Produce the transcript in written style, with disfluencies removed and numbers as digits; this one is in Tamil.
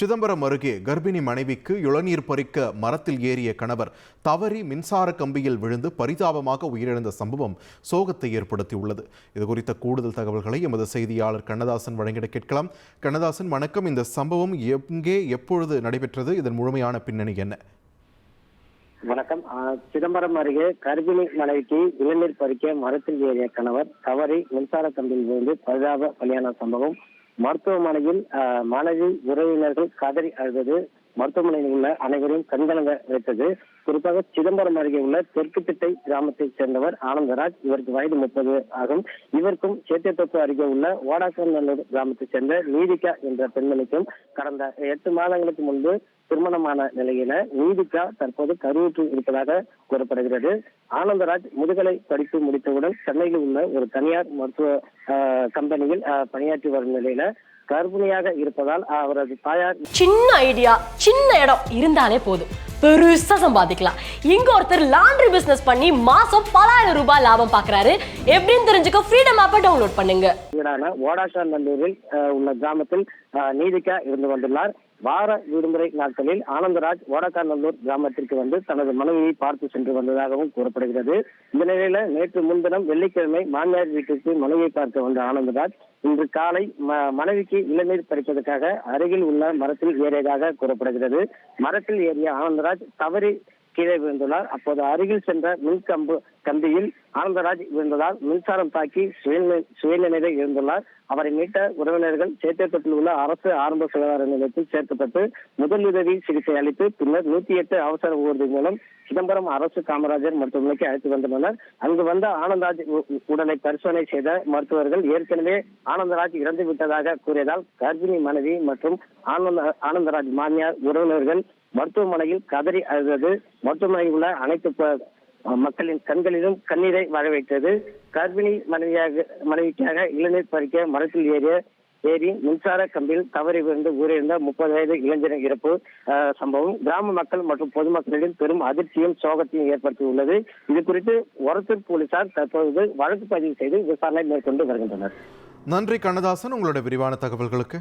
சிதம்பரம் அருகே கர்ப்பிணி மனைவிக்கு இளநீர் பறிக்க மரத்தில் ஏறிய கணவர் தவறி மின்சார கம்பியில் விழுந்து பரிதாபமாக உயிரிழந்த சம்பவம் சோகத்தை ஏற்படுத்தியுள்ளது. இது குறித்த கூடுதல் தகவல்களை எமது செய்தியாளர் கண்ணதாசன் வழங்கிட கேட்கலாம். கண்ணதாசன், வணக்கம். இந்த சம்பவம் எங்கே எப்பொழுது நடைபெற்றது? இதன் முழுமையான பின்னணி என்ன? வணக்கம். சிதம்பரம் அருகே கர்ப்பிணி மனைவிக்கு இளநீர் பறிக்க மரத்தில் ஏறிய கணவர் தவறி மின்சார கம்பியில் விழுந்து பரிதாப பலியான சம்பவம் மருத்துவமனையில் மனைவி உறவினர்கள் கதறி அழுதது மருத்துவமனையில் உள்ள அனைவரையும் கண்கலங்க வைத்தது. குறிப்பாக சிதம்பரம் அருகே உள்ள தெற்கு திட்டை கிராமத்தைச் சேர்ந்தவர் ஆனந்தராஜ். இவருக்கு வயது 30 ஆகும். இவருக்கும் சேத்தியத்தோப்பு அருகே உள்ள ஓடாக்கநல்லூர் கிராமத்தைச் சேர்ந்த நீதிகா என்ற பெண்மணிக்கும் கடந்த 8 மாதங்களுக்கு முன்பு திருமணமான நிலையில நீதிகா தற்போது கருவுற்று இருப்பதாக கூறப்படுகிறது. ஆனந்தராஜ் முதுகலை படிப்பு முடித்தவுடன் சென்னையில் உள்ள ஒரு தனியார் மருத்துவ கம்பெனியில் பணியாற்றி வரும் நிலையில கர்ப்பிணியாக இருப்பதால் அவரது தாயார் சின்ன ஐடியா, சின்ன இடம் இருந்தாலே போதும், பெருசா சம்பாதிக்கலாம். இங்க ஒருத்தர் லாண்டரி பிசினஸ் பண்ணி மாசம் பலாயிரம் ரூபாய் லாபம் பாக்குறாரு. எப்படின்னு தெரிஞ்சுக்க ஃப்ரீடம் ஆப்பை டவுன்லோட் பண்ணுங்க. ஓடாக்கநல்லூரில் உள்ள கிராமத்தில் நீதிகா இருந்து வந்துள்ளார். வார விடுமுறை நாட்களில் ஆனந்தராஜ் ஓடாக்கநல்லூர் கிராமத்திற்கு வந்து தனது மனைவியை பார்த்து சென்று வந்ததாகவும் கூறப்படுகிறது. இந்த நிலையில நேற்று முன்தினம் வெள்ளிக்கிழமை மாமியார் வீட்டிற்கு மனைவியை பார்க்க வந்த ஆனந்தராஜ் இன்று காலை மனைவிக்கு இளநீர் பறிப்பதற்காக அருகில் உள்ள மரத்தில் ஏறியதாக கூறப்படுகிறது. மரத்தில் ஏறிய ஆனந்தராஜ் தவறி கீழே விழுந்துள்ளார். அப்போது அருகில் சென்ற மின் கம்பியில் ஆனந்தராஜ் விழுந்ததால் மின்சாரம் தாக்கி சுயநினைவை இழந்துள்ளார். அவரை மீட்ட உறவினர்கள் சேத்தியத்தோப்பில் உள்ள அரசு ஆரம்ப சுகாதார நிலையத்தில் சேர்க்கப்பட்டு முதலுதவி சிகிச்சை அளித்து பின்னர் 108 அவசர ஊர்தி மூலம் சிதம்பரம் அரசு காமராஜர் மருத்துவமனைக்கு அழைத்து வந்தனர். அங்கு வந்த ஆனந்தராஜ் உடலை பரிசோதனை செய்த மருத்துவர்கள் ஏற்கனவே ஆனந்தராஜ் இறந்து விட்டதாக கூறியதால் கர்ப்பிணி மனைவி மற்றும் ஆனந்தராஜ் மாமியார் உறவினர்கள் மருத்துவமனையில் கதறி அழுதது மருத்துவமனையில் உள்ள அனைத்து மக்களின் கண்களிலும் கண்ணீரை வர வைத்தது. கர்ப்பிணி மனைவிக்காக இளநீர் பறிக்க மரத்தில் ஏறி மின்சார கம்பியில் தவறி விழுந்து ஊரிழந்த 30 வயது இளைஞரின் இறப்பு சம்பவம் கிராம மக்கள் மற்றும் பொதுமக்களிடம் பெரும் அதிர்ச்சியும் சோகத்தையும் ஏற்படுத்தியுள்ளது. இது குறித்து ஒரத்தூர் போலீசார் தற்போது வழக்கு பதிவு செய்து விசாரணை மேற்கொண்டு வருகின்றனர். நன்றி கண்ணதாசன், உங்களுடைய விரிவான தகவல்களுக்கு.